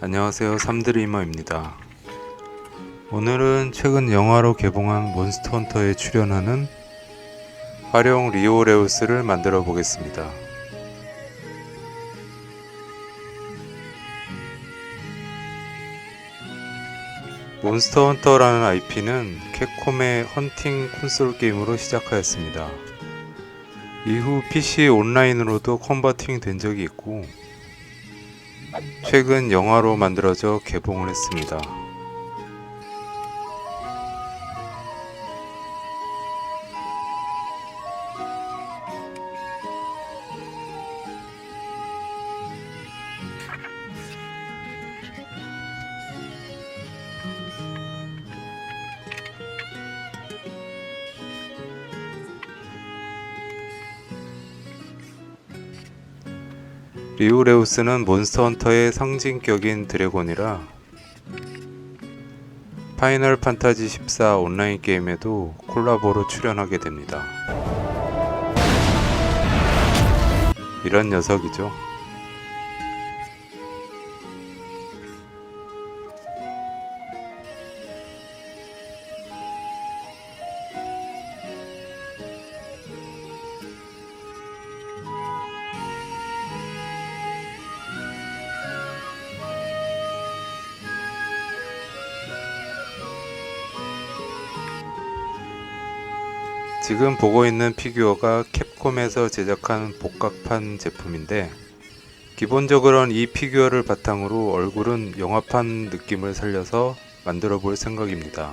안녕하세요, 삼드리머입니다. 오늘은 최근 영화로 개봉한 몬스터 헌터에 출연하는 화룡 리오레우스를 만들어 보겠습니다. 몬스터 헌터라는 IP는 캡콤의 헌팅 콘솔 게임으로 시작하였습니다. 이후 PC 온라인으로도 컨버팅 된 적이 있고 최근 영화로 만들어져 개봉을 했습니다. 리오레우스는 몬스터 헌터의 상징격인 드래곤이라 파이널 판타지 14 온라인 게임에도 콜라보로 출연하게 됩니다. 이런 녀석이죠. 지금 보고 있는 피규어가 캡콤에서 제작한 복각판 제품인데 기본적으로는 이 피규어를 바탕으로 얼굴은 영화판 느낌을 살려서 만들어 볼 생각입니다.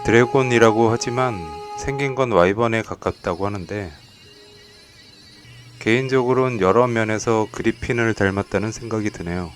드래곤이라고 하지만 생긴 건 와이번에 가깝다고 하는데 개인적으로는 여러 면에서 그리핀을 닮았다는 생각이 드네요.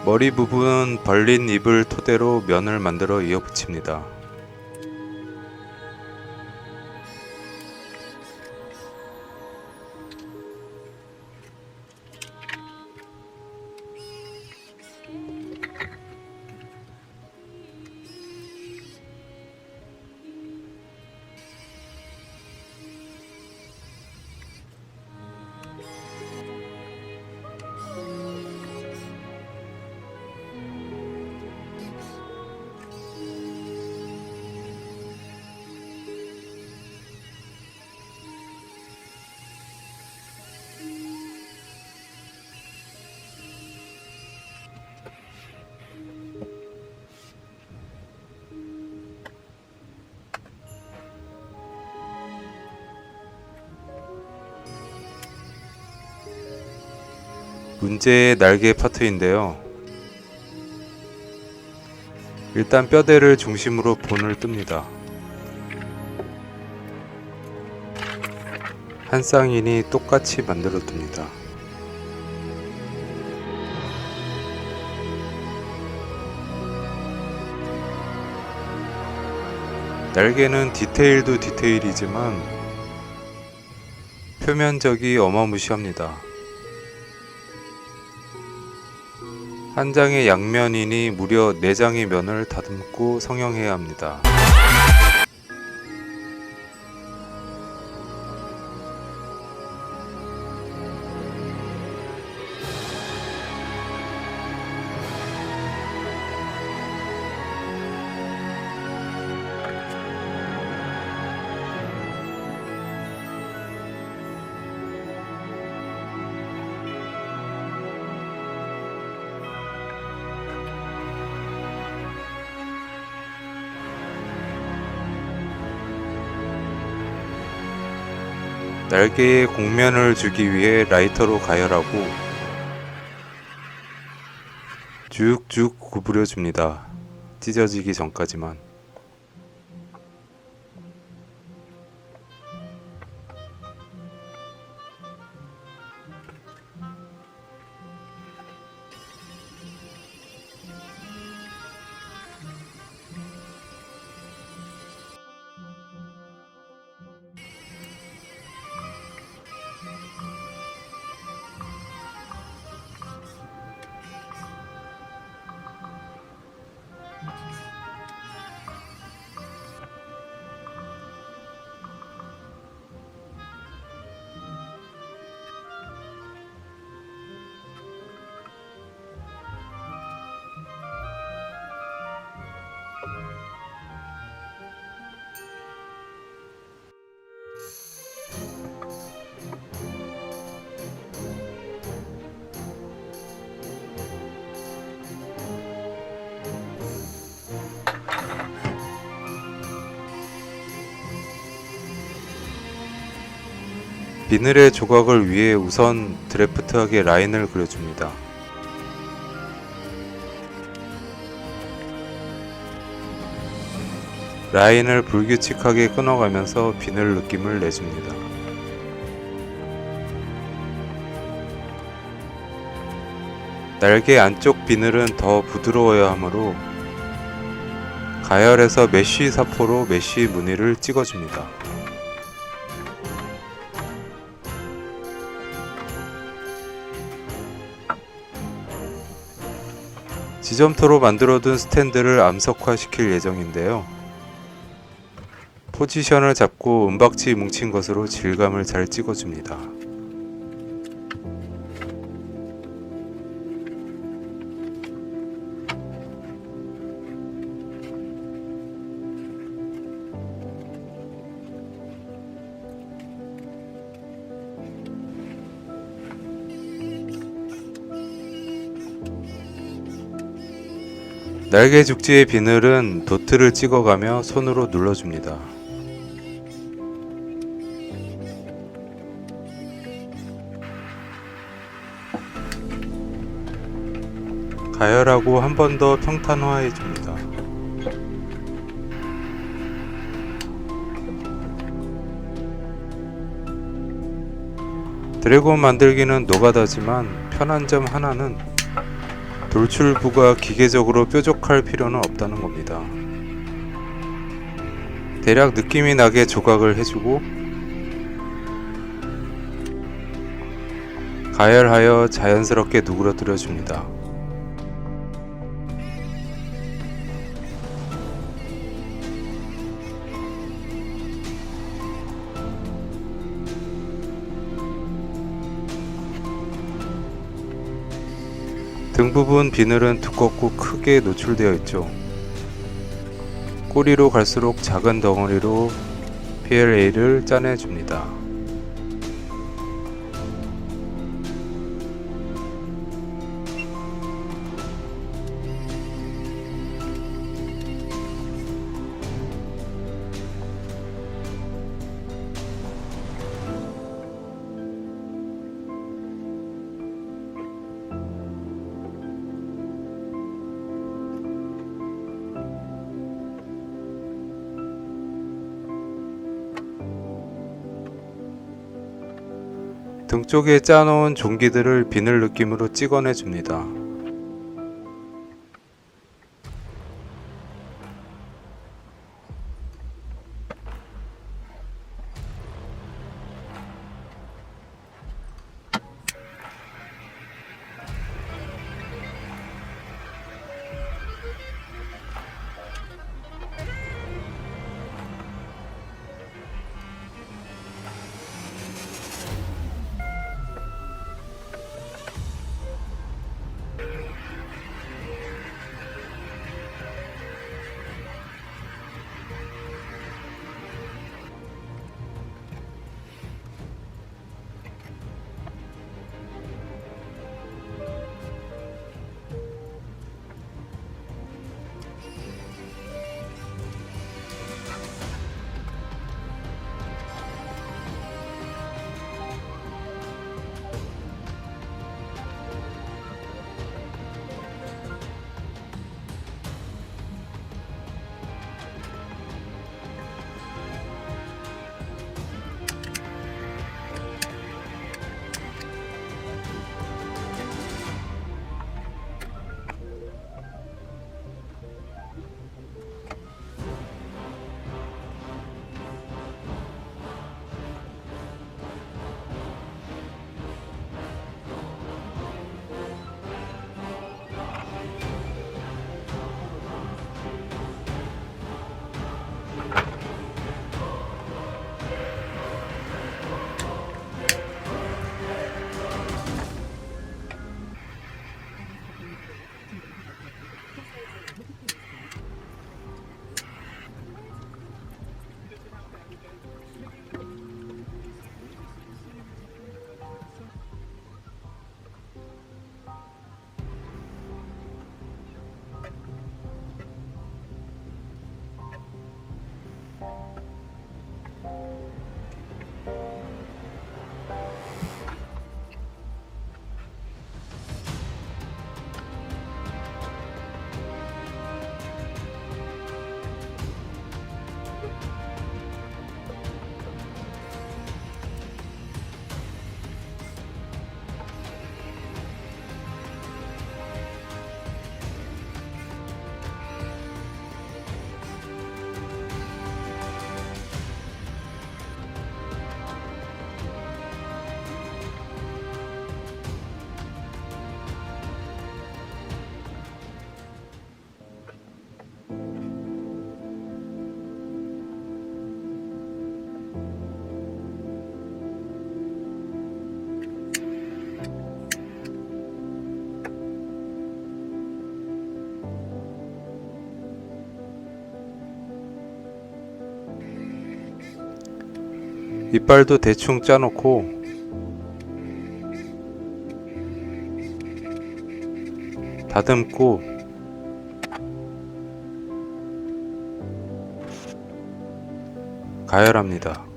머리 부분은 벌린 입을 토대로 면을 만들어 이어붙입니다. 문제의 날개 파트인데요. 일단 뼈대를 중심으로 본을 뜹니다. 한 쌍이니 똑같이 만들어 둡니다. 날개는 디테일도 디테일이지만 표면적이 어마무시합니다. 한 장의 양면이니 무려 4장의 면을 다듬고 성형해야 합니다. 날개에 곡면을 주기 위해 라이터로 가열하고 쭉쭉 구부려 줍니다. 찢어지기 전까지만. 비늘의 조각을 위해 우선 드래프트하게 라인을 그려줍니다. 라인을 불규칙하게 끊어가면서 비늘 느낌을 내줍니다. 날개 안쪽 비늘은 더 부드러워야 하므로 가열해서 메쉬 사포로 메쉬 무늬를 찍어줍니다. 지점토로 만들어둔 스탠드를 암석화시킬 예정인데요. 포지션을 잡고 은박지 뭉친 것으로 질감을 잘 찍어줍니다. 날개 죽지의 비늘은 도트를 찍어가며 손으로 눌러줍니다. 가열하고 한 번 더 평탄화해줍니다. 드래곤 만들기는 노가다지만 편한 점 하나는 돌출부가 기계적으로 뾰족할 필요는 없다는 겁니다. 대략 느낌이 나게 조각을 해주고 가열하여 자연스럽게 누그러뜨려 줍니다. 등 부분 비늘은 두껍고 크게 노출되어 있죠. 꼬리로 갈수록 작은 덩어리로 PLA를 짜내줍니다. 등 쪽에 짜놓은 종기들을 비늘 느낌으로 찍어내 줍니다. 이빨도 대충 짜놓고 다듬고 가열합니다.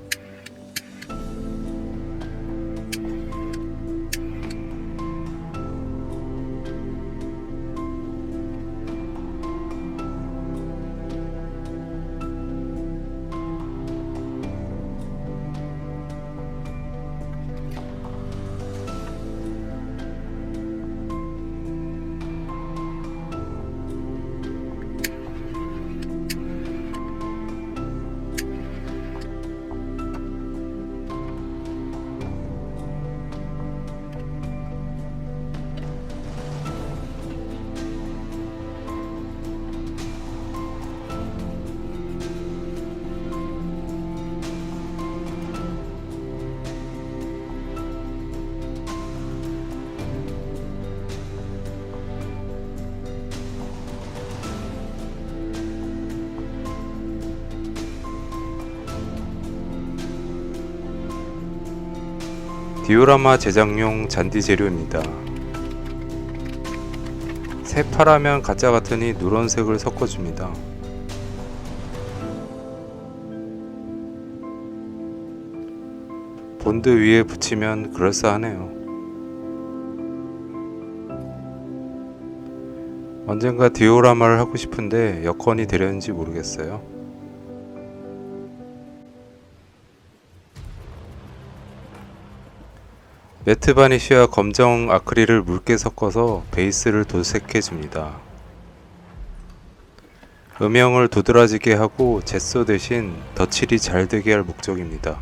디오라마 제작용 잔디 재료입니다. 새파라면 가짜 같으니 누런색을 섞어줍니다. 본드 위에 붙이면 그럴싸하네요. 언젠가 디오라마를 하고 싶은데 여건이 되려는지 모르겠어요. 매트 바니쉬와 검정 아크릴을 묽게 섞어서 베이스를 도색해 줍니다. 음영을 도드라지게 하고 젯소 대신 덧칠이 잘 되게 할 목적입니다.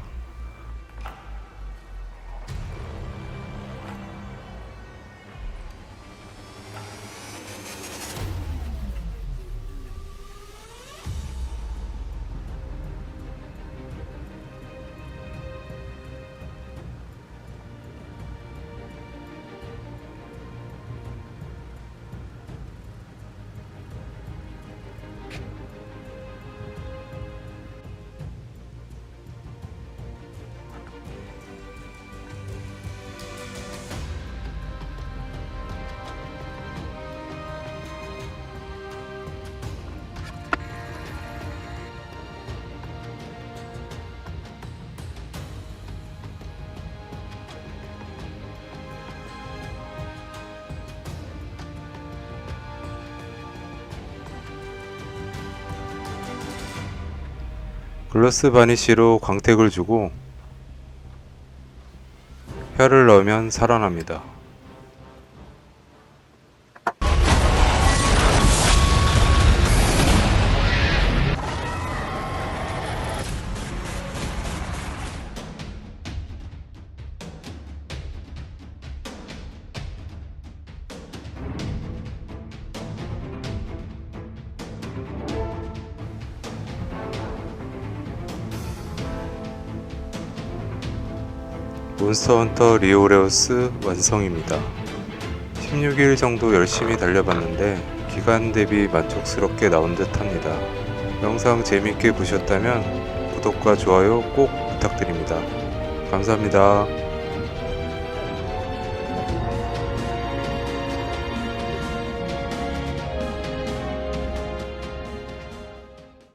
글로스 바니쉬로 광택을 주고 혀를 넣으면 살아납니다. 몬스터헌터 리오레우스 완성입니다. 16일 정도 열심히 달려봤는데 기간 대비 만족스럽게 나온 듯 합니다. 영상 재밌게 보셨다면 구독과 좋아요 꼭 부탁드립니다. 감사합니다.